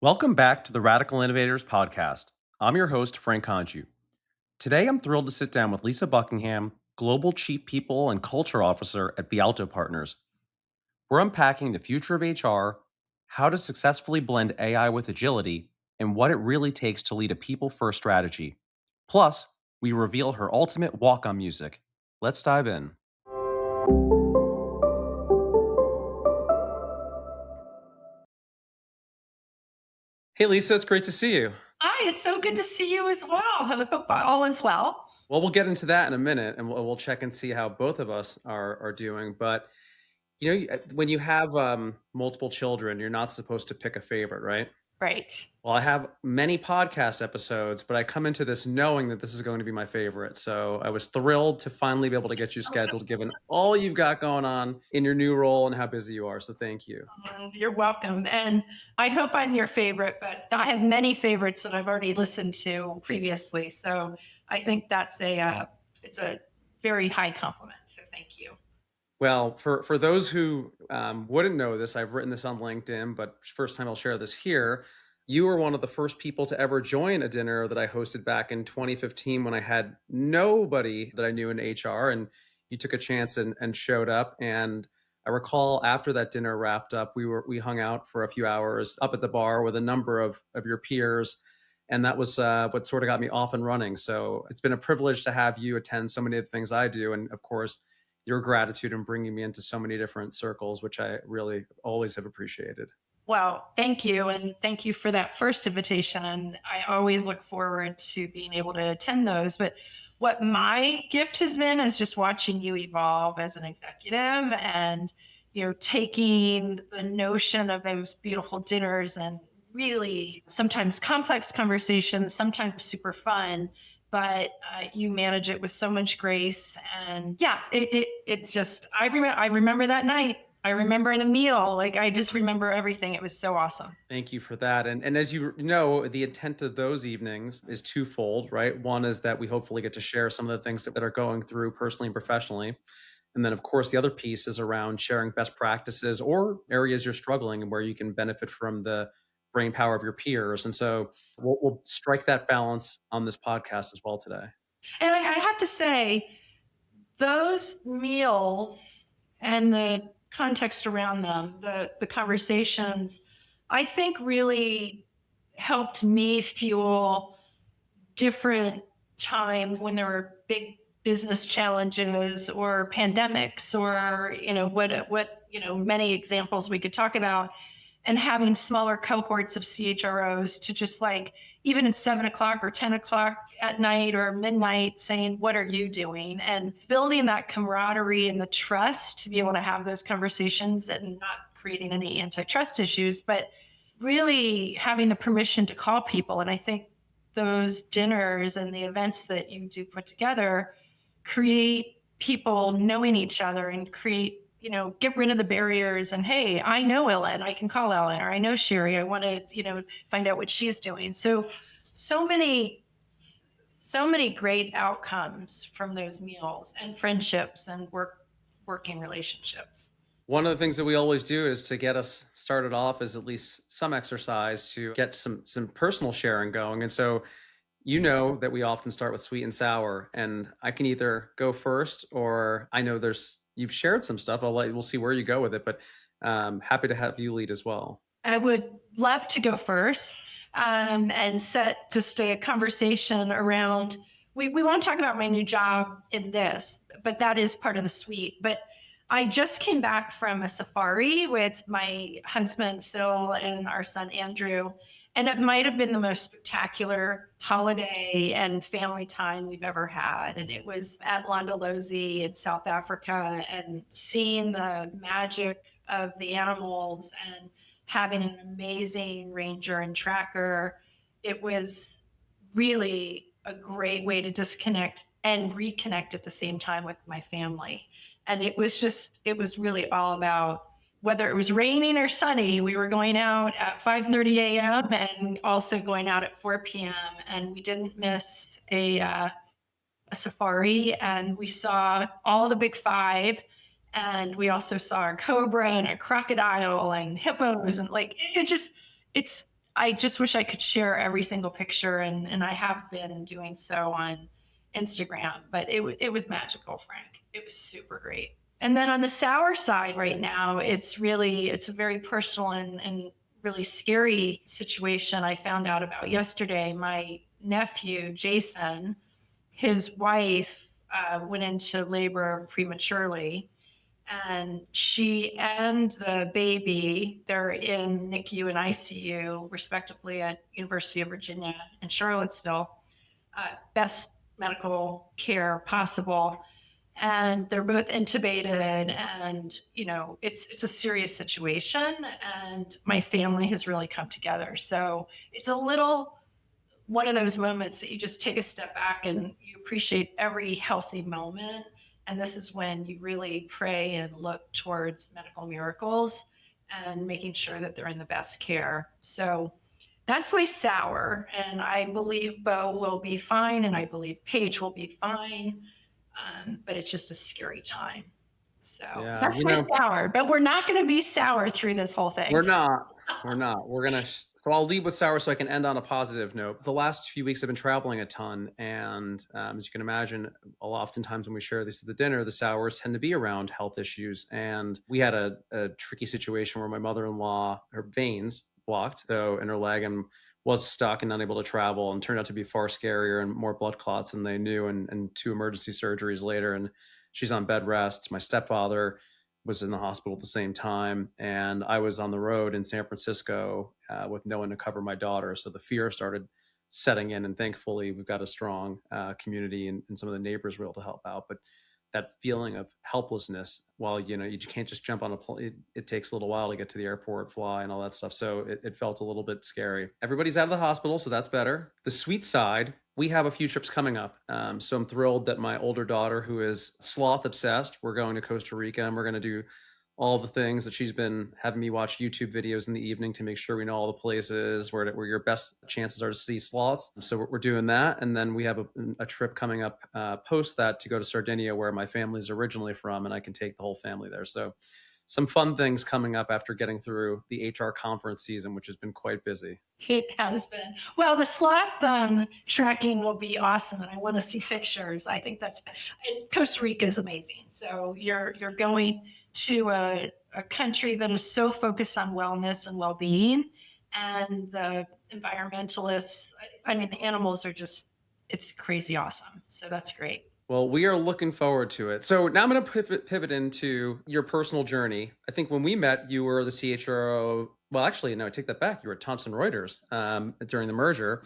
Welcome back to the Radical Innovators podcast. I'm your host, Frank Congiu. Today, I'm thrilled to sit down with Lisa Buckingham, Global Chief People and Culture Officer at Vialto Partners. We're unpacking the future of HR, how to successfully blend AI with agility, and what it really takes to lead a people-first strategy. Plus, we reveal her ultimate walk-on music. Let's dive in. Hey, Lisa, it's great to see you. Hi, it's so good to see you as well. I hope all is well. Well, we'll get into that in a minute, and we'll check and see how both of us are doing. But when you have multiple children, you're not supposed to pick a favorite, right? Right. Well, I have many podcast episodes, but I come into this knowing that this is going to be my favorite. So I was thrilled to finally be able to get you scheduled, given all you've got going on in your new role and how busy you are. So thank you. You're welcome. And I hope I'm your favorite, but I have many favorites that I've already listened to previously. So I think it's a very high compliment. So thank you. Well, for those who wouldn't know this, I've written this on LinkedIn, but first time I'll share this here. You were one of the first people to ever join a dinner that I hosted back in 2015 when I had nobody that I knew in HR, and you took a chance and showed up. And I recall after that dinner wrapped up, we hung out for a few hours up at the bar with a number of your peers. And that was what sort of got me off and running. So it's been a privilege to have you attend so many of the things I do. And of course, your gratitude in bringing me into so many different circles, which I really always have appreciated. Well, thank you. And thank you for that first invitation. And I always look forward to being able to attend those. But what my gift has been is just watching you evolve as an executive and, taking the notion of those beautiful dinners and really sometimes complex conversations, sometimes super fun, but you manage it with so much grace. And yeah, it's just, I remember that night. I remember the meal. Like, I just remember everything. It was so awesome. Thank you for that. And as you know, the intent of those evenings is twofold, right? One is that we hopefully get to share some of the things that are going through personally and professionally. And then, of course, the other piece is around sharing best practices or areas you're struggling and where you can benefit from the brain power of your peers. And so we'll strike that balance on this podcast as well today. And I have to say, those meals and the context around them, the conversations, I think really helped me fuel different times when there were big business challenges or pandemics or many examples we could talk about, and having smaller cohorts of CHROs to just like, even at 7 o'clock or 10 o'clock at night or midnight, saying, what are you doing? And building that camaraderie and the trust to be able to have those conversations and not creating any antitrust issues, but really having the permission to call people. And I think those dinners and the events that you do put together create people knowing each other and get rid of the barriers. And hey, I know Ellen, I can call Ellen, or I know Sherry, I want to, find out what she's doing. So many great outcomes from those meals and friendships and working relationships. One of the things that we always do is to get us started off is at least some exercise to get some personal sharing going. And so you know that we often start with sweet and sour, and I can either go first, or I know you've shared some stuff. We'll see where you go with it, but happy to have you lead as well. I would love to go first and set just a conversation around, we want to talk about my new job in this, but that is part of the suite. But I just came back from a safari with my husband, Phil, and our son, Andrew. And it might have been the most spectacular holiday and family time we've ever had. And it was at Landalozi in South Africa, and seeing the magic of the animals and having an amazing ranger and tracker. It was really a great way to disconnect and reconnect at the same time with my family. And it was really all about, whether it was raining or sunny, we were going out at 5:30 a.m. and also going out at 4 p.m. And we didn't miss a safari. And we saw all the big five. And we also saw a cobra and a crocodile and hippos. And like, it's I just wish I could share every single picture, and I have been doing so on Instagram, but it was magical, Frank. It was super great. And then on the sour side right now, it's a very personal and really scary situation I found out about yesterday. My nephew, Jason, his wife went into labor prematurely, and she and the baby, they're in NICU and ICU respectively at University of Virginia in Charlottesville. Best medical care possible, and they're both intubated, and it's a serious situation, and my family has really come together. So it's a little one of those moments that you just take a step back and you appreciate every healthy moment. And this is when you really pray and look towards medical miracles and making sure that they're in the best care. So that's my sour. And I believe Bo will be fine. And I believe Paige will be fine. But it's just a scary time. So Yeah, that's my sour. But we're not going to be sour through this whole thing. we're not. We're not. We're gonna. So I'll lead with sour so I can end on a positive note. The last few weeks I've been traveling a ton, and as you can imagine, oftentimes when we share this at the dinner, the sours tend to be around health issues. And we had a tricky situation where my mother-in-law, her veins blocked, so in her leg, and was stuck and unable to travel, and turned out to be far scarier and more blood clots than they knew, and two emergency surgeries later, and she's on bed rest. My stepfather was in the hospital at the same time, and I was on the road in San Francisco with no one to cover my daughter. So the fear started setting in, and thankfully we've got a strong community, and some of the neighbors were able to help out. But that feeling of helplessness, while you can't just jump on a plane, it takes a little while to get to the airport, fly, and all that stuff. So it felt a little bit scary. Everybody's out of the hospital, so that's better. The sweet side, we have a few trips coming up. So I'm thrilled that my older daughter, who is sloth obsessed, we're going to Costa Rica, and we're going to do all the things that she's been having me watch YouTube videos in the evening to make sure we know all the places where your best chances are to see sloths. So we're doing that. And then we have a trip coming up post that to go to Sardinia, where my family's originally from, and I can take the whole family there. So some fun things coming up after getting through the HR conference season, which has been quite busy. It has been. Well, the sloth tracking will be awesome, and I want to see pictures. I think and Costa Rica is amazing. So you're going to a country that is so focused on wellness and well-being, and the environmentalists. I mean, the animals are it's crazy awesome. So that's great. Well, we are looking forward to it. So now I'm going to pivot into your personal journey. I think when we met, you were the CHRO. Well, actually, no, I take that back. You were at Thomson Reuters during the merger.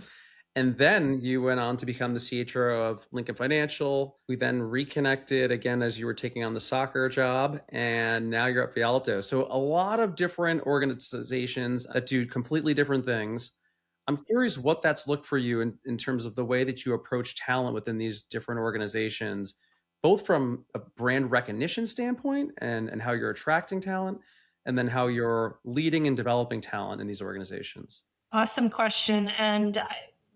And then you went on to become the CHRO of Lincoln Financial. We then reconnected again as you were taking on the soccer job. And now you're at Vialto. So a lot of different organizations that do completely different things. I'm curious what that's looked for you in terms of the way that you approach talent within these different organizations, both from a brand recognition standpoint and how you're attracting talent, and then how you're leading and developing talent in these organizations. Awesome question. And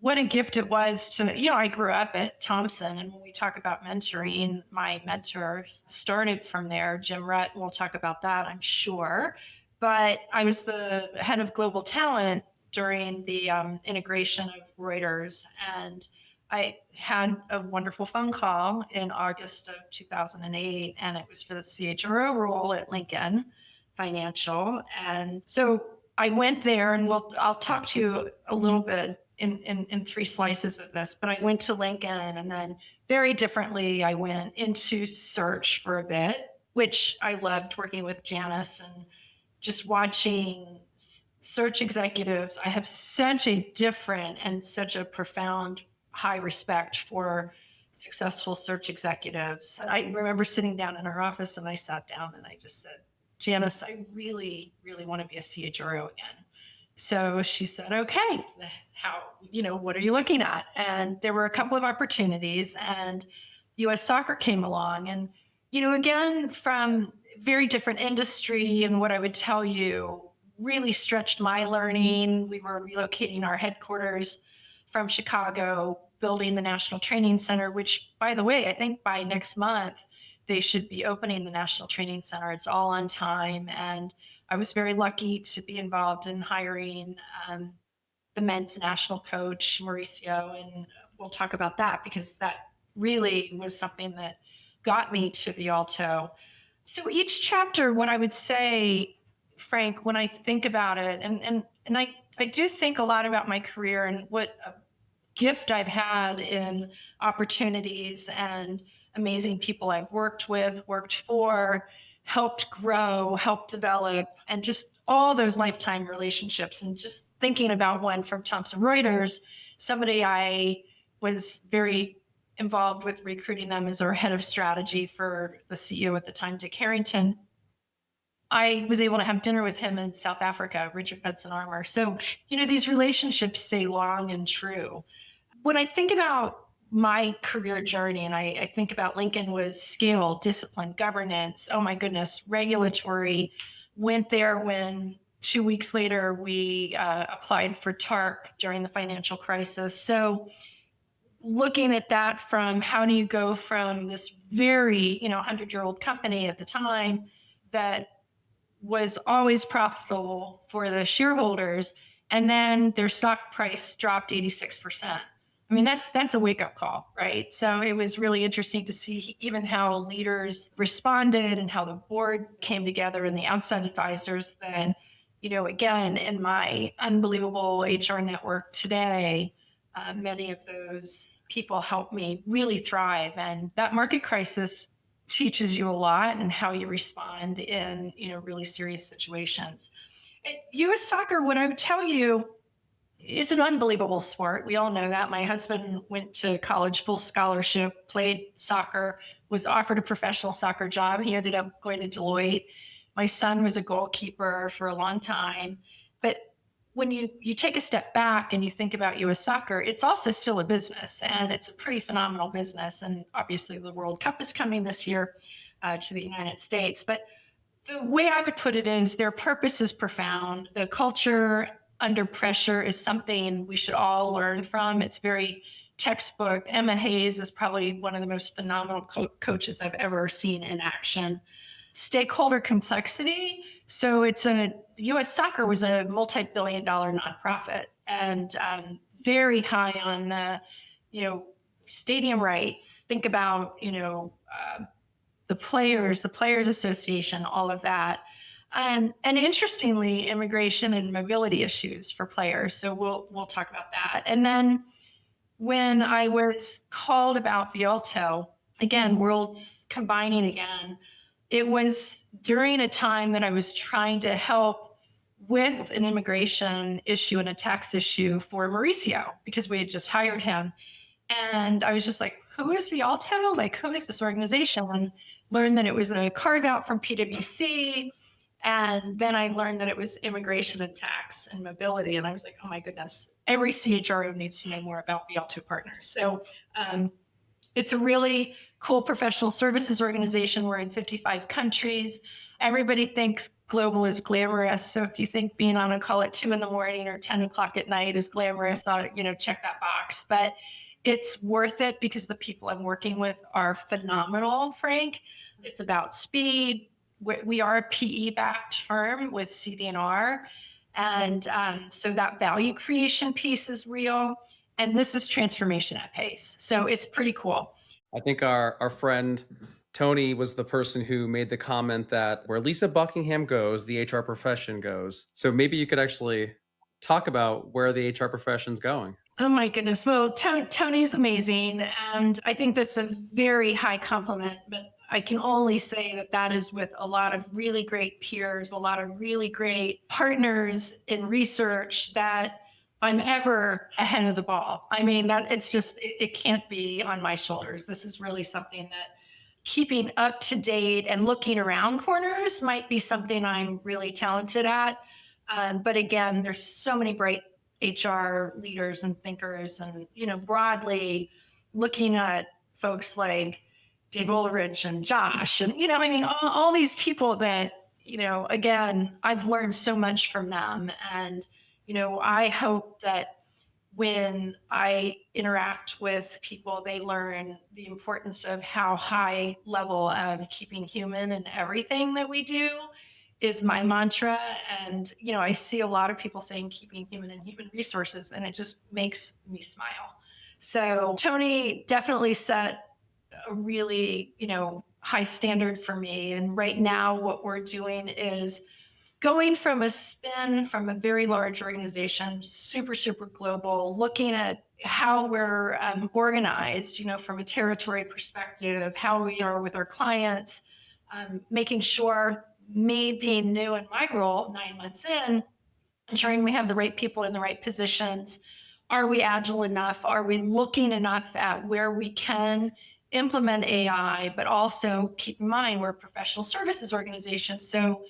what a gift it was I grew up at Thomson. And when we talk about mentoring, my mentor started from there. Jim Rutt, we'll talk about that, I'm sure. But I was the head of global talent during the integration of Reuters. And I had a wonderful phone call in August of 2008, and it was for the CHRO role at Lincoln Financial. And so I went there, and I'll talk to you a little bit in three slices of this, but I went to Lincoln, and then very differently, I went into search for a bit, which I loved working with Janice and just watching search executives. I have such a different and such a profound high respect for successful search executives. I remember sitting down in her office, and I sat down and I just said, Janice, I really, really want to be a CHRO again. So she said, okay, what are you looking at? And there were a couple of opportunities, and US Soccer came along. And, again, from very different industry, and what I would tell you really stretched my learning. We were relocating our headquarters from Chicago, building the National Training Center, which, by the way, I think by next month, they should be opening the National Training Center. It's all on time. And I was very lucky to be involved in hiring the men's national coach, Mauricio, and we'll talk about that because that really was something that got me to Vialto. So each chapter, what I would say, Frank, when I think about it, and I do think a lot about my career and what a gift I've had in opportunities and amazing people I've worked with, worked for, helped grow, helped develop, and just all those lifetime relationships. And just thinking about one from Thomson Reuters, somebody I was very involved with recruiting them as our head of strategy for the CEO at the time, Dick Harrington. I was able to have dinner with him in South Africa, Richard Benson Armour. So, these relationships stay long and true. When I think about my career journey and I think about Lincoln was scale, discipline, governance, oh my goodness, regulatory, went there when 2 weeks later we applied for TARP during the financial crisis. So looking at that from how do you go from this very 100-year-old company at the time that was always profitable for the shareholders, and then their stock price dropped 86%. I mean, that's a wake-up call, right? So it was really interesting to see even how leaders responded and how the board came together and the outside advisors. Then, again, in my unbelievable HR network today, many of those people helped me really thrive. And that market crisis teaches you a lot and how you respond in really serious situations. At U.S. Soccer, what I would tell you, it's an unbelievable sport. We all know that. My husband went to college full scholarship, played soccer, was offered a professional soccer job. He ended up going to Deloitte. My son was a goalkeeper for a long time. But when you take a step back and you think about U.S. soccer, it's also still a business, and it's a pretty phenomenal business. And obviously the World Cup is coming this year to the United States. But the way I would put it is their purpose is profound. The culture under pressure is something we should all learn from. It's very textbook. Emma Hayes is probably one of the most phenomenal coaches I've ever seen in action. Stakeholder complexity. So U.S. Soccer was a multi-billion-dollar nonprofit, and very high on the, stadium rights. Think about, the Players Association, all of that. And interestingly, immigration and mobility issues for players. So we'll talk about that. And then when I was called about Vialto, again, worlds combining again, it was during a time that I was trying to help with an immigration issue and a tax issue for Mauricio because we had just hired him. And I was just like, who is Vialto? Like, who is this organization? And learned that it was a carve out from PwC. And then I learned that it was immigration and tax and mobility. And I was like, oh my goodness, every CHRO needs to know more about Vialto Partners. So it's a really cool professional services organization. We're in 55 countries. Everybody thinks global is glamorous. So if you think being on a call at 2 a.m. or 10 o'clock at night is glamorous, check that box. But it's worth it because the people I'm working with are phenomenal, Frank. It's about speed. We are a PE-backed firm with CD&R. And so that value creation piece is real. And this is transformation at pace. So it's pretty cool. I think our friend Tony was the person who made the comment that where Lisa Buckingham goes, the HR profession goes. So maybe you could actually talk about where the HR profession's going. Oh my goodness. Well, Tony's amazing. And I think that's a very high compliment, but I can only say that that is with a lot of really great peers, a lot of really great partners in research that I'm ever ahead of the ball. I mean, that it's just, it can't be on my shoulders. This is really something that keeping up to date and looking around corners might be something I'm really talented at. But again, there's so many great HR leaders and thinkers and, broadly looking at folks like Dave Ulrich and Josh and, all these people that, again, I've learned so much from them. And, I hope that when I interact with people, they learn the importance of how high level of keeping human in everything that we do is my mantra. And, I see a lot of people saying keeping human and human resources, and it just makes me smile. So Tony definitely set a really, high standard for me. And right now, what we're doing is going from a spin from a very large organization, super, super global, looking at how we're organized, from a territory perspective, how we are with our clients, making sure, me being new in my role 9 months in, ensuring we have the right people in the right positions. Are we agile enough? Are we looking enough at where we can implement AI, but also keep in mind we're a professional services organization. So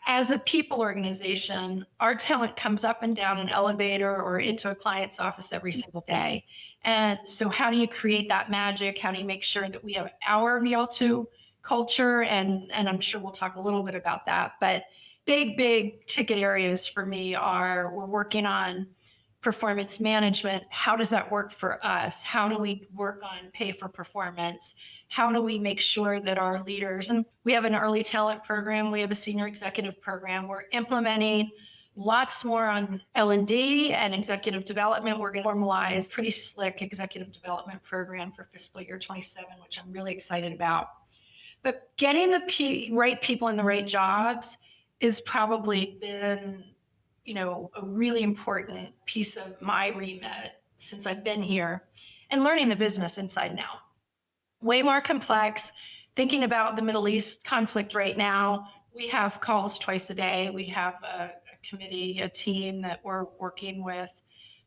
as a people organization, our talent comes up and down an elevator or into a client's office every single day. And so, how do you create that magic? How do you make sure that we have our Vialto culture? And I'm sure we'll talk a little bit about that. But big ticket areas for me are, we're working on performance management. How does that work for us? How do we work on pay for performance? How do we make sure that our leaders, and we have an early talent program, we have a senior executive program, we're implementing lots more on L&D and executive development. We're going to formalize pretty slick executive development program for fiscal year 27, which I'm really excited about. But getting the right people in the right jobs has probably been, a really important piece of my remit since I've been here, and learning the business inside and out. Way more complex. Thinking about the Middle East conflict right now, we have calls twice a day. We have a committee, a team that we're working with.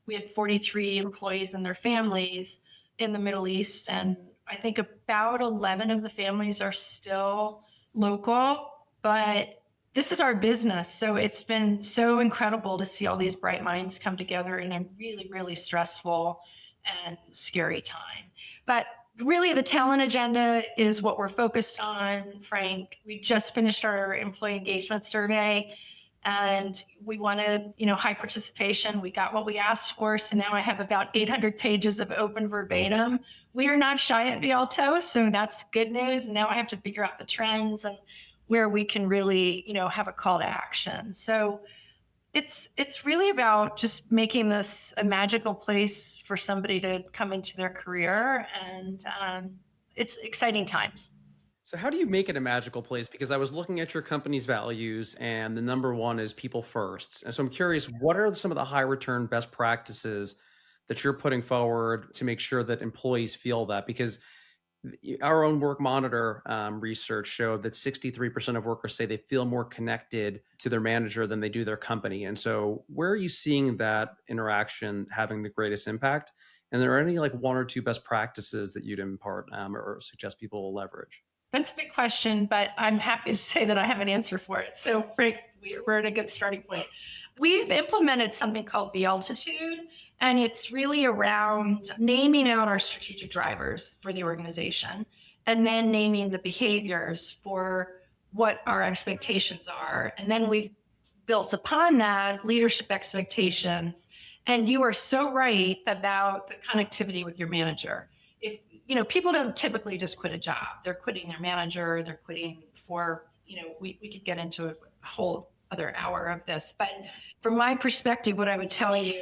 We had 43 employees and their families in the Middle East, and I think about 11 of the families are still local, but this is our business. So it's been so incredible to see all these bright minds come together in a really, really stressful and scary time. But really, the talent agenda is what we're focused on, Frank. We just finished our employee engagement survey, and we wanted, high participation. We got what we asked for. So now I have about 800 pages of open verbatim. We are not shy at Vialto, so that's good news. And now I have to figure out the trends and where we can really, have a call to action. So it's really about just making this a magical place for somebody to come into their career, and it's exciting times. So how do you make it a magical place? Because I was looking at your company's values, and the number one is people first. And so I'm curious, what are some of the high return best practices that you're putting forward to make sure that employees feel that? Because our own Work Monitor research showed that 63% of workers say they feel more connected to their manager than they do their company. And so where are you seeing that interaction having the greatest impact? And are there any like one or two best practices that you'd impart or suggest people leverage? That's a big question, but I'm happy to say that I have an answer for it. So, Frank, we're at a good starting point. We've implemented something called Vialtitude, and it's really around naming out our strategic drivers for the organization, and then naming the behaviors for what our expectations are. And then we've built upon that leadership expectations. And you are so right about the connectivity with your manager. If people don't typically just quit a job. They're quitting their manager. They're quitting for, we could get into a whole other hour of this. But from my perspective, what I would tell you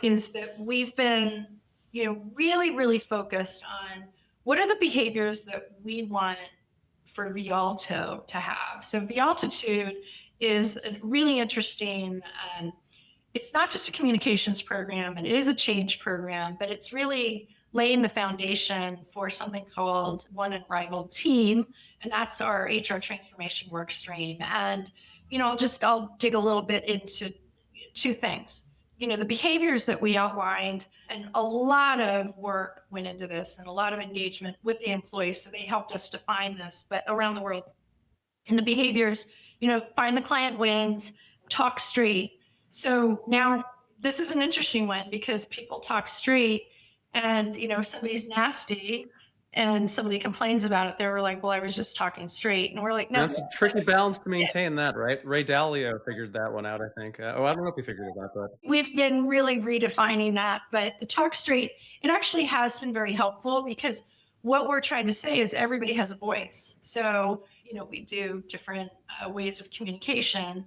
is that we've been, really, really focused on what are the behaviors that we want for Vialto to have. So Vialtitude is a really interesting, it's not just a communications program, it is a change program, but it's really laying the foundation for something called One Unrivaled Team, and that's our HR transformation work stream. And I'll dig a little bit into two things. The behaviors that we outlined, and a lot of work went into this, and a lot of engagement with the employees, so they helped us define this, but around the world. And the behaviors, find the client wins, talk straight. So now this is an interesting one because people talk straight, and if somebody's nasty and somebody complains about it, they were like, well, I was just talking straight. And we're like, no. That's a tricky balance to maintain that, right? Ray Dalio figured that one out, I think. I don't know if he figured it out, but We've been really redefining that. But the talk straight, it actually has been very helpful because what we're trying to say is everybody has a voice. So, we do different ways of communication,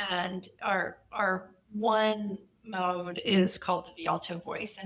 and our one mode is called the Vialto voice,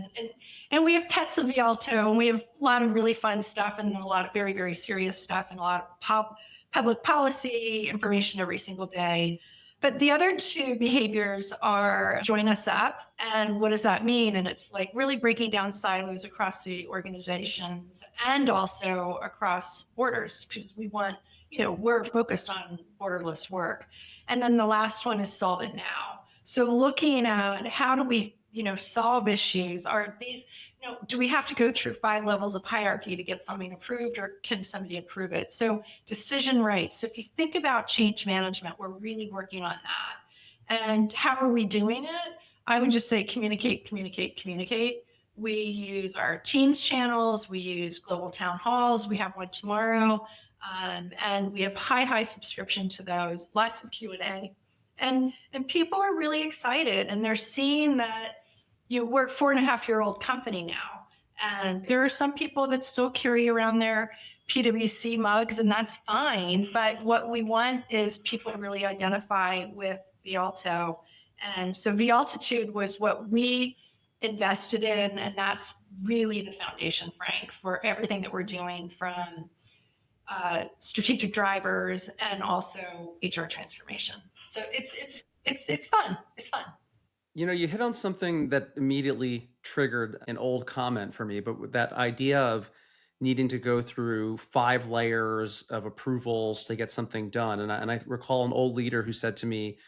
and we have pets of Vialto, and we have a lot of really fun stuff, and a lot of very very serious stuff, and a lot of public policy information every single day. But the other two behaviors are join us up. And what does that mean? And it's like really breaking down silos across the organizations and also across borders, because we want, we're focused on borderless work. And then the last one is solve it now. So looking at how do we, solve issues? Are these, do we have to go through 5 levels of hierarchy to get something approved, or can somebody approve it? So decision rights. So if you think about change management, we're really working on that. And how are we doing it? I would just say communicate, communicate, communicate. We use our Teams channels. We use global town halls. We have one tomorrow. And we have high subscription to those, lots of Q&A. And people are really excited, and they're seeing that we're a 4.5-year-old company now. And there are some people that still carry around their PwC mugs, and that's fine. But what we want is people to really identify with Vialto. And so Vialtitude was what we invested in, and that's really the foundation, Frank, for everything that we're doing, from strategic drivers and also HR transformation. So it's fun. It's fun. You hit on something that immediately triggered an old comment for me, but with that idea of needing to go through 5 layers of approvals to get something done. And I recall an old leader who said to me,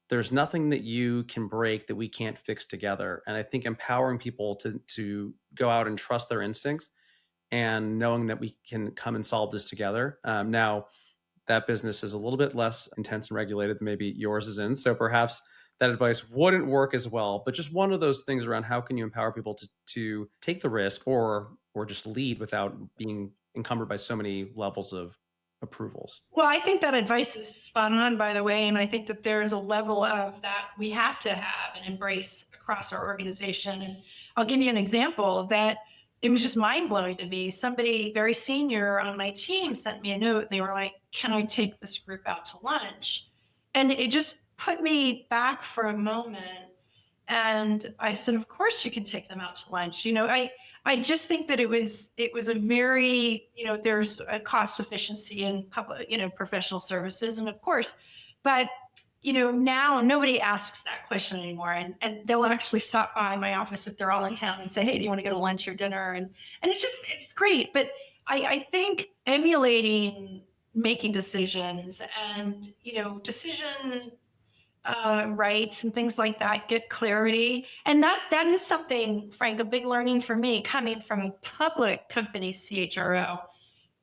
there's nothing that you can break that we can't fix together. And I think empowering people to go out and trust their instincts, and knowing that we can come and solve this together. Now, that business is a little bit less intense and regulated than maybe yours is in. So perhaps that advice wouldn't work as well. But just one of those things around how can you empower people to take the risk, or just lead without being encumbered by so many levels of approvals. Well, I think that advice is spot on, by the way. And I think that there's a level of that we have to have and embrace across our organization. And I'll give you an example of that. It was just mind blowing to me. Somebody very senior on my team sent me a note. They were like, can I take this group out to lunch? And it just put me back for a moment. And I said, of course you can take them out to lunch. I just think that it was a very, there's a cost efficiency in public, professional services. And of course, but now nobody asks that question anymore. And they'll actually stop by my office if they're all in town and say, hey, do you want to go to lunch or dinner? And it's great. But I think emulating making decisions and, decision rights and things like that, get clarity. And that is something, Frank, a big learning for me coming from a public company, CHRO.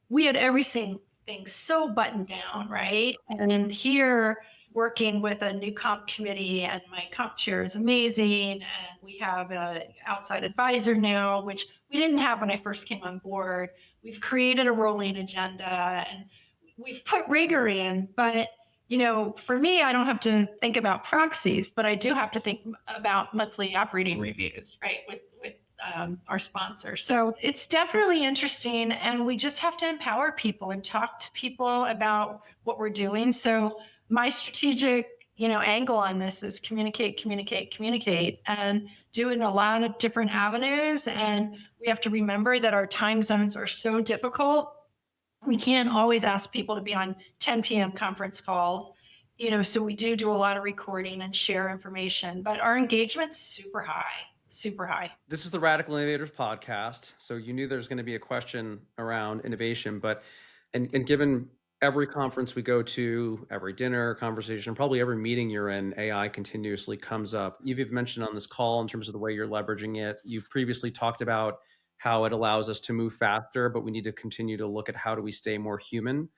We had everything so buttoned down, right? And then here, working with a new comp committee, and my comp chair is amazing. And we have an outside advisor now, which we didn't have when I first came on board. We've created a rolling agenda, and we've put rigor in. But, for me, I don't have to think about proxies, but I do have to think about monthly operating reviews, right, with our sponsor. So it's definitely interesting. And we just have to empower people and talk to people about what we're doing. So my strategic, angle on this is communicate, communicate, communicate, and do it in a lot of different avenues. And we have to remember that our time zones are so difficult. We can't always ask people to be on 10 p.m. conference calls, so we do a lot of recording and share information, but our engagement's super high, super high. This is the Radical Innovators podcast. So you knew there's going to be a question around innovation, but, and given every conference we go to, every dinner conversation, probably every meeting you're in, AI continuously comes up. You've even mentioned on this call in terms of the way you're leveraging it. You've previously talked about how it allows us to move faster, but we need to continue to look at how do we stay more human.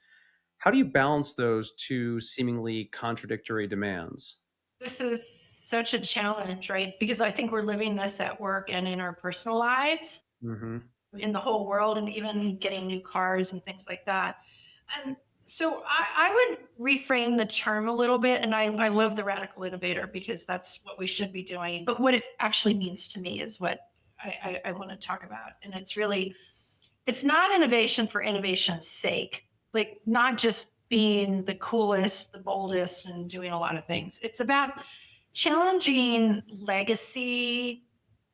How do you balance those two seemingly contradictory demands? This is such a challenge, right? Because I think we're living this at work and in our personal lives, in the whole world, and even getting new cars and things like that. And so I would reframe the term a little bit, and I love the radical innovator because that's what we should be doing. But what it actually means to me is what I want to talk about. And it's not innovation for innovation's sake, like not just being the coolest, the boldest, and doing a lot of things. It's about challenging legacy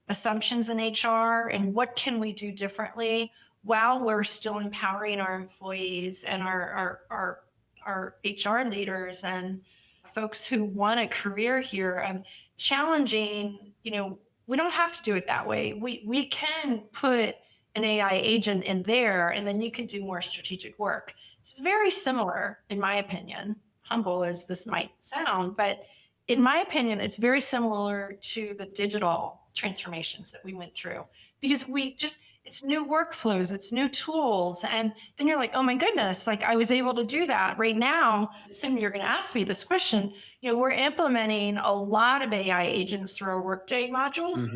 assumptions in HR and what can we do differently while we're still empowering our employees and our HR leaders and folks who want a career here. Challenging, we don't have to do it that way. We can put an AI agent in there and then you can do more strategic work. It's very similar, in my opinion, humble as this might sound, but in my opinion, it's very similar to the digital transformations that we went through because it's new workflows, it's new tools. And then you're like, oh my goodness, like I was able to do that. Right now, assuming you're going to ask me this question, we're implementing a lot of AI agents through our Workday modules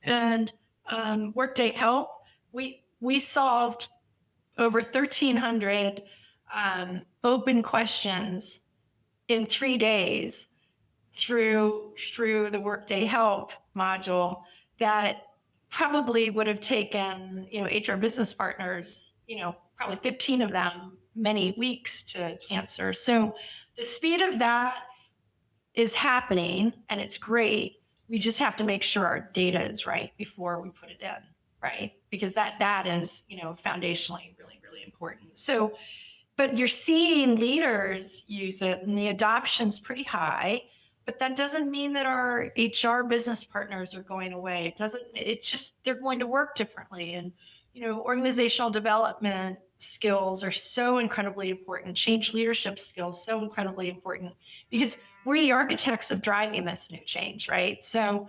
and Workday Help. We solved over 1,300 open questions in 3 days through the Workday Help module that probably would have taken, HR business partners, probably 15 of them, many weeks to answer. So the speed of that is happening and it's great. We just have to make sure our data is right before we put it in, right? Because that is, foundationally really, really important. So, but you're seeing leaders use it and the adoption's pretty high. But that doesn't mean that our HR business partners are going away. It's just, they're going to work differently. And, organizational development skills are so incredibly important. Change leadership skills, so incredibly important because we're the architects of driving this new change, right? So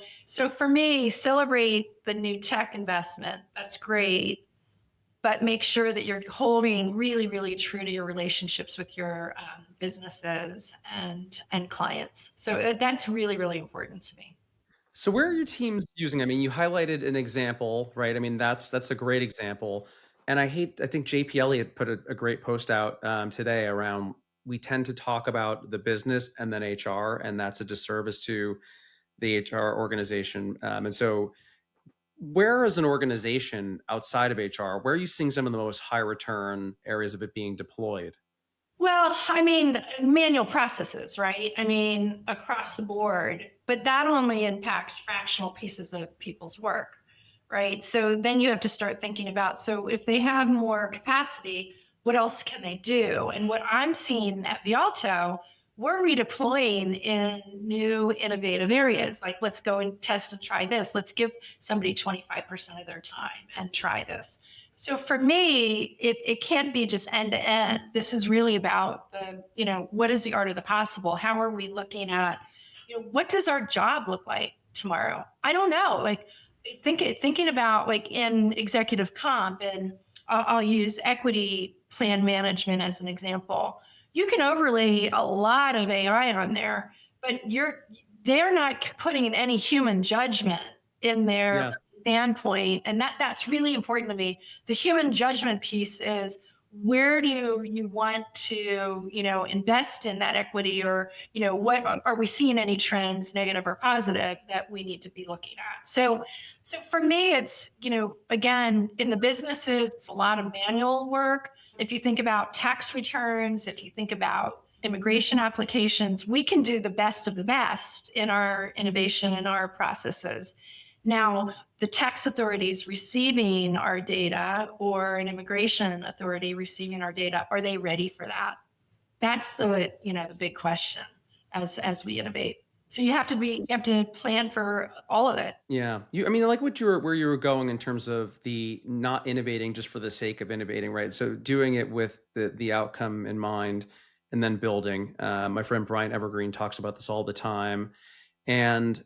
for me, celebrate the new tech investment. That's great. But make sure that you're holding really, really true to your relationships with your businesses and clients. So that's really, really important to me. So where are your teams using? I mean, you highlighted an example, right? I mean, that's a great example. And I think JP Elliott put a great post out today around we tend to talk about the business and then HR, and that's a disservice to the HR organization. And so where as an organization outside of HR, where are you seeing some of the most high return areas of it being deployed? Well, I mean, manual processes, right? I mean, across the board, but that only impacts fractional pieces of people's work, right? So then you have to start thinking about, so if they have more capacity, what else can they do? And what I'm seeing at Vialto, we're redeploying in new innovative areas. Like, let's go and test and try this. Let's give somebody 25% of their time and try this. So for me, it can't be just end to end. This is really about what is the art of the possible? How are we looking at, what does our job look like tomorrow? I don't know. Like thinking about like in executive comp, and I'll use equity plan management as an example. You can overlay a lot of AI on there, but they're not putting any human judgment in their Yes. standpoint. And that's really important to me. The human judgment piece is where do you want to, invest in that equity or, what are we seeing any trends, negative or positive, that we need to be looking at? So for me, it's, again, in the businesses, it's a lot of manual work. If you think about tax returns, if you think about immigration applications, we can do the best of the best in our innovation and our processes. Now, the tax authorities receiving our data or an immigration authority receiving our data, are they ready for that? That's the big question as we innovate. So you have to plan for all of it. Yeah. I mean, I like where you were going in terms of the not innovating just for the sake of innovating, right? So doing it with the outcome in mind and then building. My friend Brian Evergreen talks about this all the time. And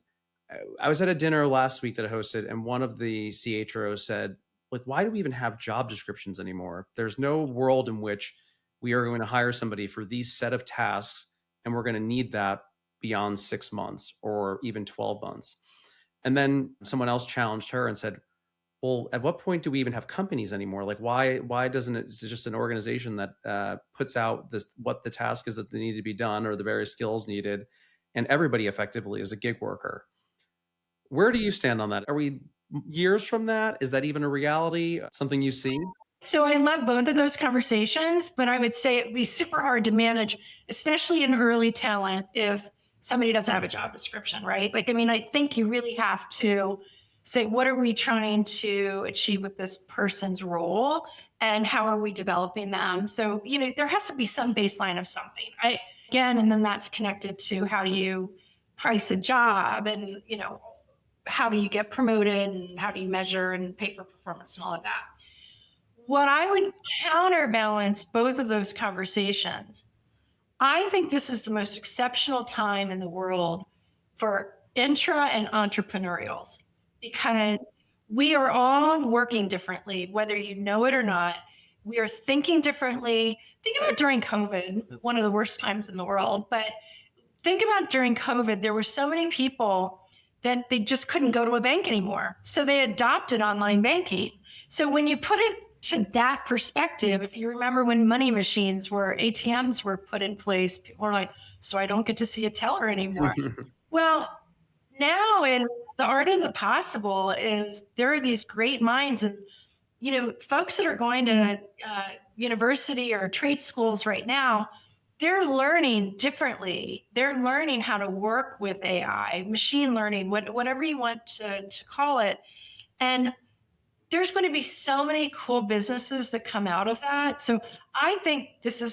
I was at a dinner last week that I hosted, and one of the CHROs said, like, why do we even have job descriptions anymore? There's no world in which we are going to hire somebody for these set of tasks, and we're going to need that beyond 6 months or even 12 months. And then someone else challenged her and said, well, at what point do we even have companies anymore? Like, why doesn't it's just an organization that puts out what the task is that they need to be done or the various skills needed, and everybody effectively is a gig worker. Where do you stand on that? Are we years from that? Is that even a reality? Something you see? So I love both of those conversations, but I would say it would be super hard to manage, especially in early talent, if somebody doesn't have a job description, right? Like, I mean, I think you really have to say, what are we trying to achieve with this person's role? And how are we developing them? So, there has to be some baseline of something, right? Again, and then that's connected to how do you price a job and, how do you get promoted and how do you measure and pay for performance and all of that. What I would counterbalance both of those conversations, I think this is the most exceptional time in the world for intra and entrepreneurials because we are all working differently, whether you know it or not. We are thinking differently. Think about during COVID, one of the worst times in the world. But think about during COVID, there were so many people that they just couldn't go to a bank anymore. So they adopted online banking. So when you put it to that perspective, if you remember when money machines were ATMs were put in place, people were like, so I don't get to see a teller anymore. Well, now in the art of the possible is there are these great minds and folks that are going to university or trade schools right now, they're learning differently. They're learning how to work with AI, machine learning, whatever you want to call it. And there's going to be so many cool businesses that come out of that. So I think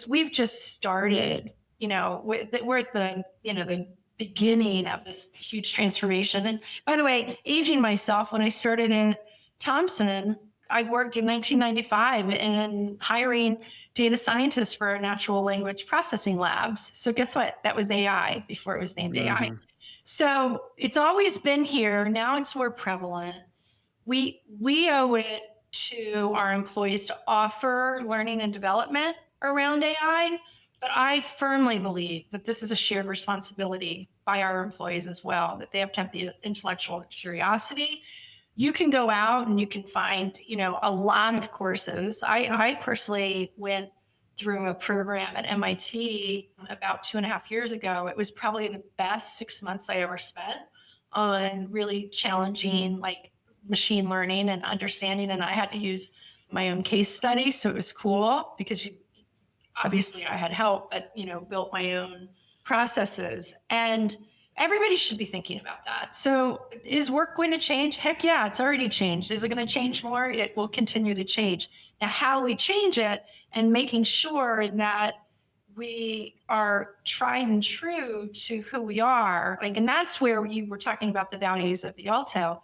we've just started, we're at the beginning of this huge transformation. And by the way, aging myself, when I started in Thomson, I worked in 1995 in hiring data scientists for our natural language processing labs. So guess what? That was AI before it was named AI. So it's always been here. Now it's more prevalent. We owe it to our employees to offer learning and development around AI, but I firmly believe that this is a shared responsibility by our employees as well, that they have to have the intellectual curiosity. You can go out and you can find, a lot of courses. I personally went through a program at MIT about 2.5 years ago. It was probably the best 6 months I ever spent on really challenging, like, machine learning and understanding. And I had to use my own case study. So it was cool because obviously I had help, but, built my own processes. And everybody should be thinking about that. So is work going to change? Heck yeah, it's already changed. Is it going to change more? It will continue to change. Now, how we change it and making sure that we are tried and true to who we are. And that's where you were talking about the values of Vialto.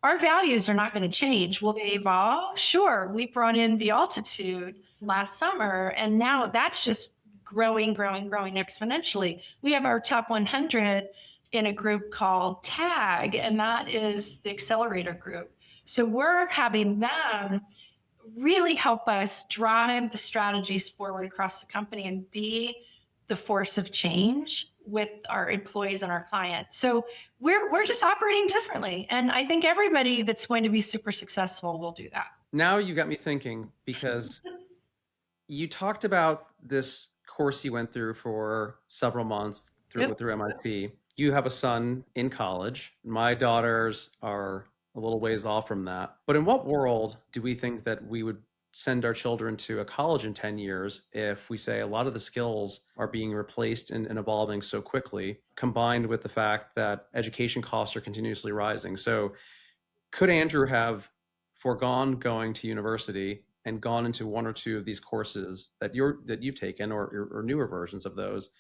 Our values are not going to change. Will they evolve? Sure. We brought in Vialtitude last summer, and now that's just growing exponentially. We have our top 100 in a group called TAG, and that is the accelerator group. So we're having them really help us drive the strategies forward across the company and be the force of change with our employees and our clients. So we're just operating differently. And I think everybody that's going to be super successful will do that. Now you got me thinking because you talked about this course you went through for several months through MIT. You have a son in college. My daughters are a little ways off from that. But in what world do we think that we would send our children to a college in 10 years if we say a lot of the skills are being replaced and evolving so quickly, combined with the fact that education costs are continuously rising? So could Andrew have foregone going to university and gone into one or two of these courses that you've taken or newer versions of those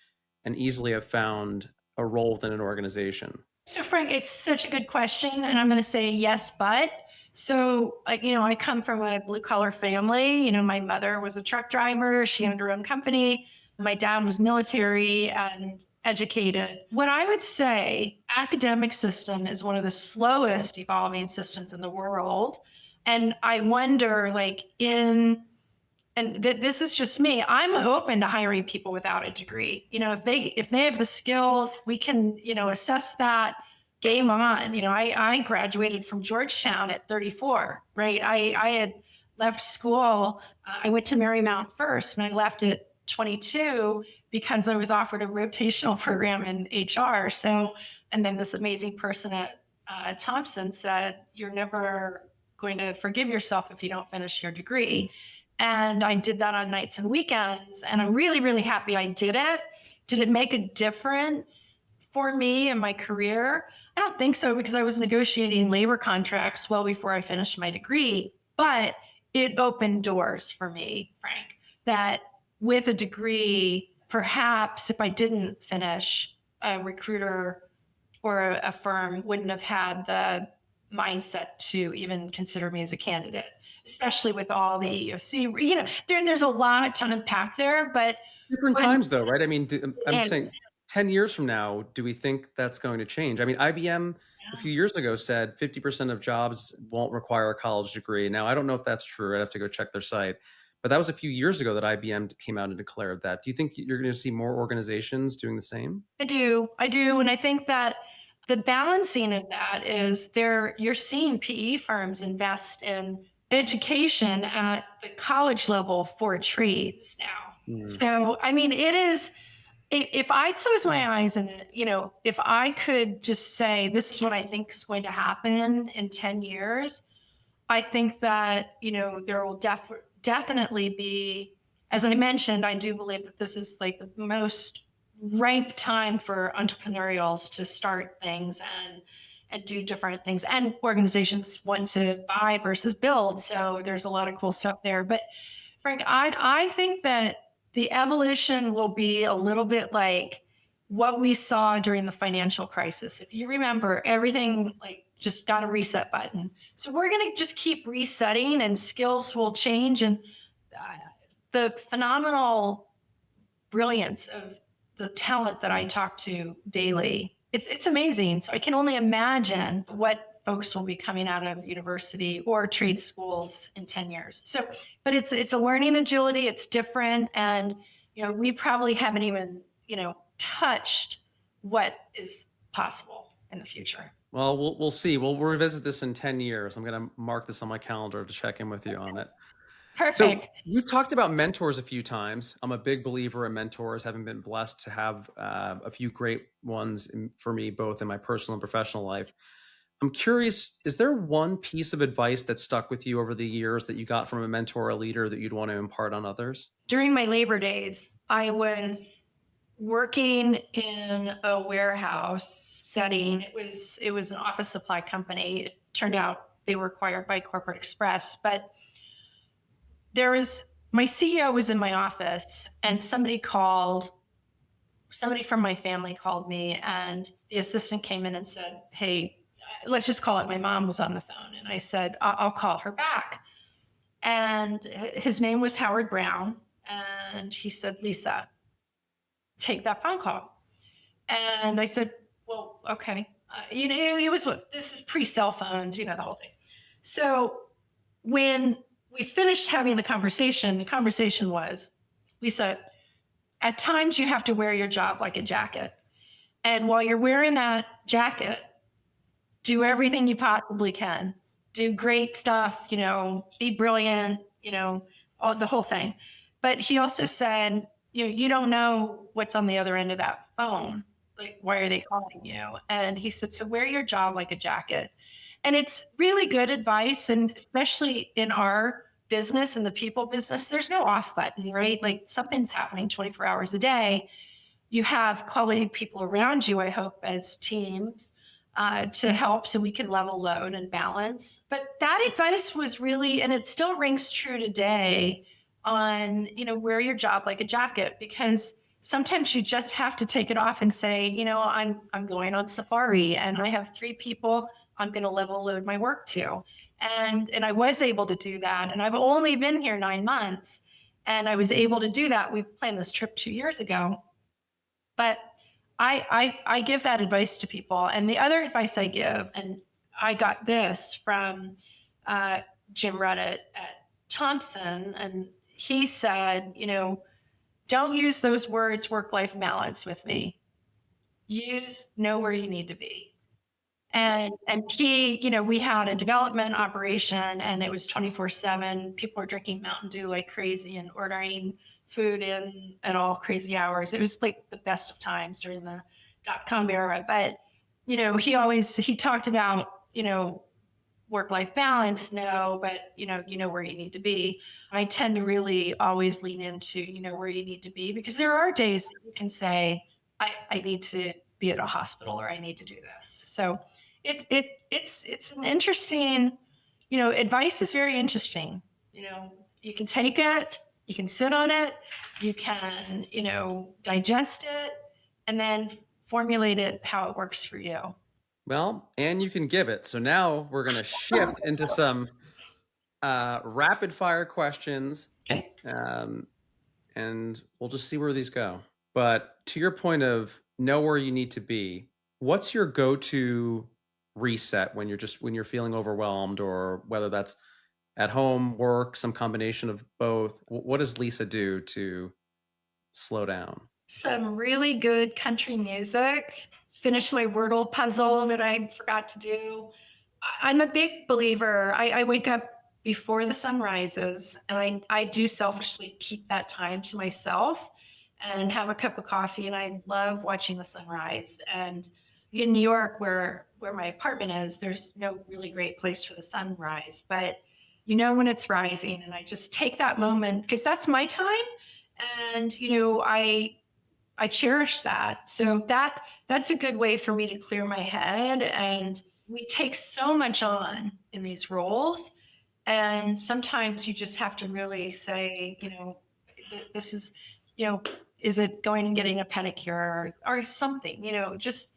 and easily have found a role within an organization? So Frank, it's such a good question. And I'm going to say yes, but so, I come from a blue collar family. My mother was a truck driver. She owned her own company. My dad was military and educated. What I would say, academic system is one of the slowest evolving systems in the world. And I wonder, this is just me, I'm open to hiring people without a degree. If they have the skills, we can, assess that. Game on. I graduated from Georgetown at 34, right? I had left school. I went to Marymount first and I left at 22 because I was offered a rotational program in HR. So, and then this amazing person at Thomson said, you're never going to forgive yourself if you don't finish your degree. And I did that on nights and weekends. And I'm really, really happy I did it. Did it make a difference for me in my career? I don't think so, because I was negotiating labor contracts well before I finished my degree. But it opened doors for me, Frank, that with a degree, perhaps if I didn't finish, a recruiter or a firm wouldn't have had the mindset to even consider me as a candidate, especially with all the EOC. There's a lot to unpack there, but Different when, times though, right? I mean, I'm and saying 10 years from now, do we think that's going to change? I mean, IBM a few years ago said 50% of jobs won't require a college degree. Now, I don't know if that's true. I'd have to go check their site. But that was a few years ago that IBM came out and declared that. Do you think you're going to see more organizations doing the same? I do. And I think that the balancing of that is you're seeing PE firms invest in education at the college level for trades now. Mm. So, I mean, it is, if I close my eyes and, if I could just say, this is what I think is going to happen in 10 years, I think that, there will definitely be, as I mentioned, I do believe that this is like the most ripe time for entrepreneurials to start things and do different things, and organizations want to buy versus build. So there's a lot of cool stuff there. But Frank, I think that the evolution will be a little bit like what we saw during the financial crisis. If you remember, everything like just got a reset button. So we're going to just keep resetting, and skills will change. And the phenomenal brilliance of the talent that I talk to daily, it's amazing. So I can only imagine what folks will be coming out of university or trade schools in 10 years. So, but it's a learning agility. It's different. And, we probably haven't even, touched what is possible in the future. Well, we'll see. We'll revisit this in 10 years. I'm going to mark this on my calendar to check in with you on it. So Perfect. you talked about mentors a few times. I'm a big believer in mentors, having been blessed to have a few great ones for me, both in my personal and professional life. I'm curious, is there one piece of advice that stuck with you over the years that you got from a mentor or a leader that you'd want to impart on others? During my labor days, I was working in a warehouse setting. It was an office supply company. It turned out they were acquired by Corporate Express, but my CEO was in my office, and somebody from my family called me, and the assistant came in and said, "Hey, let's just call it, my mom was on the phone." And I said, I'll call her back. And his name was Howard Brown. And he said, "Lisa, take that phone call." And I said, "Well, okay." This is pre-cell phones, the whole thing. So when we finished having the conversation was, "Lisa, at times you have to wear your job like a jacket. And while you're wearing that jacket, do everything you possibly can. Do great stuff, be brilliant, the whole thing." But he also said, "You don't know what's on the other end of that phone. Like, why are they calling you?" And he said, "So wear your job like a jacket." And it's really good advice. And especially in our business, in the people business, there's no off button, right? Like, something's happening 24 hours a day. You have quality people around you, I hope, as teams, to help, so we can level load and balance. But that advice was really, and it still rings true today, on, wear your job like a jacket, because sometimes you just have to take it off and say, I'm going on safari and I have 3 people I'm going to level load my work to. And I was able to do that. And I've only been here 9 months, and I was able to do that. We planned this trip 2 years ago. But I give that advice to people. And the other advice I give, and I got this from Jim Reddit at Thomson, and he said, "Don't use those words, work-life balance, with me. Use know where you need to be." And he, we had a development operation, and it was 24/7. People were drinking Mountain Dew like crazy and ordering food in at all crazy hours. It was like the best of times during the .com era. But, he talked about, work-life balance? No, but you know where you need to be. I tend to really always lean into, where you need to be, because there are days that you can say, I need to be at a hospital, or I need to do this. So it's an interesting, advice is very interesting. You can take it, you can sit on it, you can, digest it, and then formulate it how it works for you. Well, and you can give it. So now we're going to shift into some rapid fire questions, Okay. and we'll just see where these go. But to your point of know where you need to be, what's your go-to reset when you're feeling overwhelmed, or whether that's at home, work, some combination of both? What does Lisa do to slow down? Some really good country music. Finish my Wordle puzzle that I forgot to do. I'm a big believer. I wake up before the sun rises, and I do selfishly keep that time to myself and have a cup of coffee. And I love watching the sunrise. And in New York, where my apartment is, there's no really great place for the sunrise, but when it's rising, and I just take that moment because that's my time. And I cherish that. So that's a good way for me to clear my head. And we take so much on in these roles. And sometimes you just have to really say, this is, is it going and getting a pedicure or something, just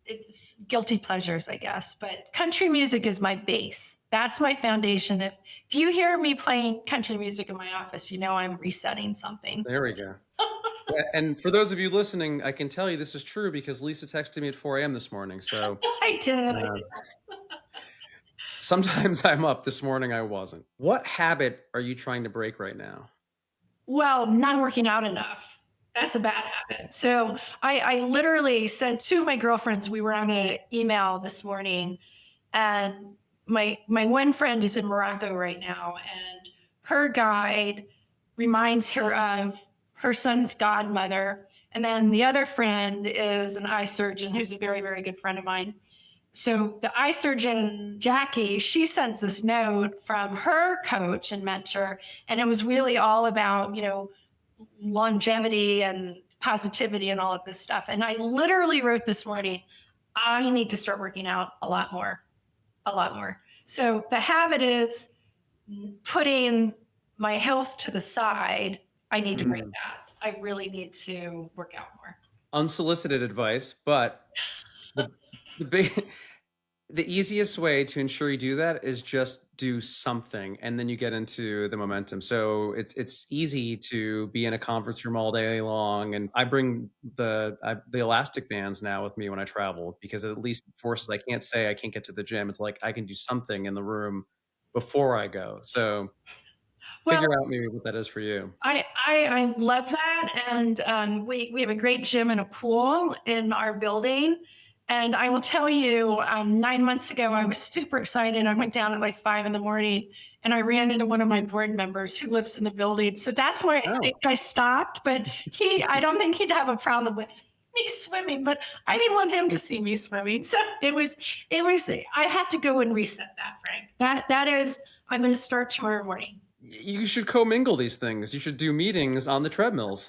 it's guilty pleasures, I guess. But country music is my base. That's my foundation. If you hear me playing country music in my office, I'm resetting something. There we go. And for those of you listening, I can tell you this is true because Lisa texted me at 4 a.m. this morning. So I did. Sometimes I'm up. This morning I wasn't. What habit are you trying to break right now? Well, not working out enough. That's a bad habit. So I literally sent two of my girlfriends, we were on an email this morning, and my one friend is in Morocco right now, and her guide reminds her of her son's godmother. And then the other friend is an eye surgeon who's a very, very good friend of mine. So the eye surgeon, Jackie, she sends this note from her coach and mentor, and it was really all about, longevity and positivity and all of this stuff. And I literally wrote this morning, I need to start working out a lot more. So the habit is putting my health to the side. I need to break that. I really need to work out more. Unsolicited advice, but the easiest way to ensure you do that is just do something, and then you get into the momentum. So it's easy to be in a conference room all day long, and I bring the elastic bands now with me when I travel, because it at least forces, I can't say I can't get to the gym. It's like I can do something in the room before I go. So figure out maybe what that is for you. I love that. And we have a great gym and a pool in our building. And I will tell you, 9 months ago, I was super excited. I went down at like 5 a.m. and I ran into one of my board members who lives in the building. So that's why I think I stopped. But I don't think he'd have a problem with me swimming, but I didn't want him to see me swimming. So it was, I have to go and reset that, Frank. That is, I'm going to start tomorrow morning. You should commingle these things. You should do meetings on the treadmills.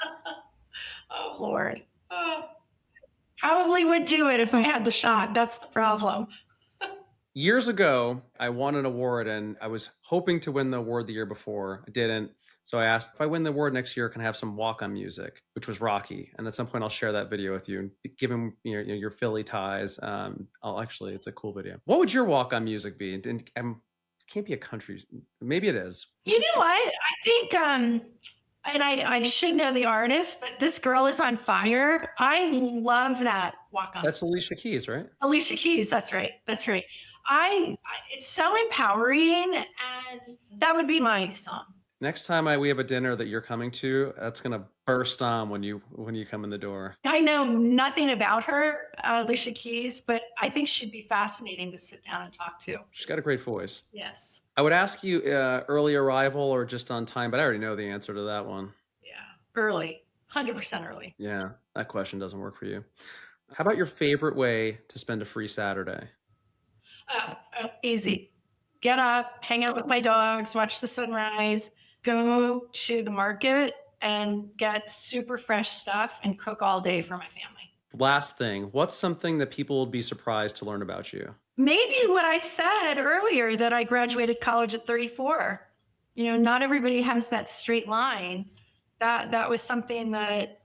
Oh, Lord. Probably would do it if I had the shot. That's the problem. Years ago, I won an award, and I was hoping to win the award the year before. I didn't. So I asked, if I win the award next year, can I have some walk-on music, which was Rocky. And at some point, I'll share that video with you, given your Philly ties. It's a cool video. What would your walk-on music be? And it can't be a country. Maybe it is. You know what? I think, and I should know the artist, but This Girl Is on Fire. I love that walk-on. That's Alicia Keys, right? Alicia Keys. That's right. It's so empowering, and that would be my song. Next time we have a dinner that you're coming to, that's gonna burst on when you come in the door. I know nothing about her, Alicia Keys, but I think she'd be fascinating to sit down and talk to. She's got a great voice. Yes. I would ask you early arrival or just on time, but I already know the answer to that one. Yeah, early, 100% early. Yeah, that question doesn't work for you. How about your favorite way to spend a free Saturday? Easy. get up, hang out with my dogs, watch the sunrise, go to the market and get super fresh stuff and cook all day for my family. Last thing, what's something that people would be surprised to learn about you? Maybe what I said earlier, that I graduated college at 34. Not everybody has that straight line. That was something that,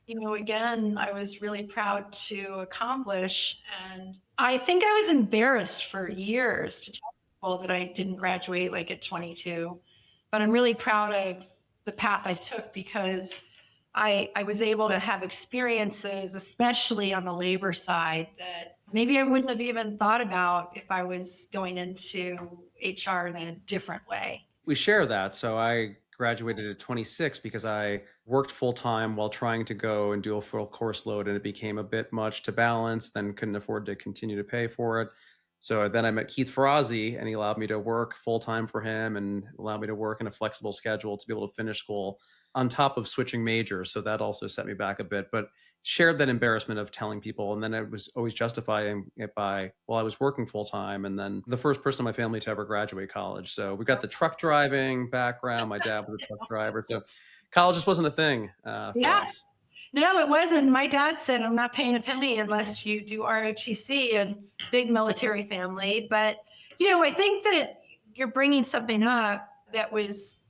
again, I was really proud to accomplish. And I think I was embarrassed for years to tell people that I didn't graduate like at 22. But I'm really proud of the path I took, because I was able to have experiences, especially on the labor side, that maybe I wouldn't have even thought about if I was going into HR in a different way. We share that. So I graduated at 26 because I worked full time while trying to go and do a full course load, and it became a bit much to balance, then couldn't afford to continue to pay for it. So then I met Keith Ferrazzi, and he allowed me to work full time for him and allowed me to work in a flexible schedule to be able to finish school on top of switching majors. So that also set me back a bit, but shared that embarrassment of telling people. And then I was always justifying it by, well, I was working full time and then the first person in my family to ever graduate college. So we got the truck driving background. My dad was a truck driver. So college just wasn't a thing for Yeah. us. No, it wasn't. My dad said, I'm not paying a penny unless you do ROTC, and big military family. But, I think that you're bringing something up that was,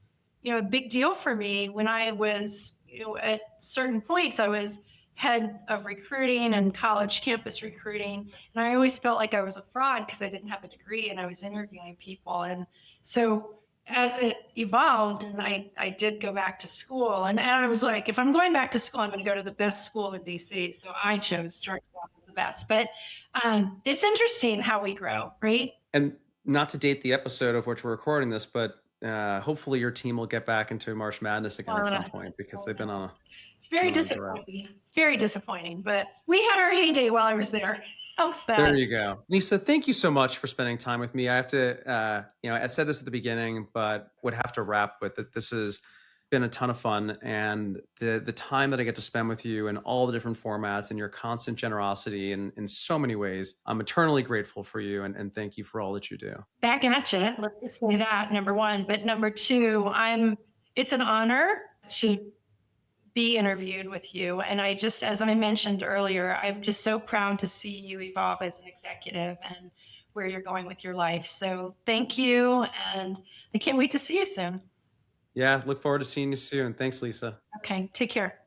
a big deal for me when I was, at certain points, I was head of recruiting and college campus recruiting. And I always felt like I was a fraud because I didn't have a degree and I was interviewing people. And so as it evolved, and I did go back to school, and I was like, if I'm going back to school, I'm going to go to the best school in DC. So I chose Georgetown as the best. But it's interesting how we grow, right? And not to date the episode of which we're recording this, but hopefully your team will get back into March Madness again at some point because they've been on a It's very been on a drought. disappointing. Very disappointing. But we had our heyday while I was there. How's that? There you go. Lisa, thank you so much for spending time with me. I have to, I said this at the beginning, but would have to wrap with that. This has been a ton of fun. And the time that I get to spend with you in all the different formats and your constant generosity in so many ways, I'm eternally grateful for you. And thank you for all that you do. Back at you. Let's say that, number one. But number two, it's an honor to be interviewed with you. And I just, as I mentioned earlier, I'm just so proud to see you evolve as an executive and where you're going with your life. So thank you. And I can't wait to see you soon. Yeah, look forward to seeing you soon. Thanks, Lisa. Okay, take care.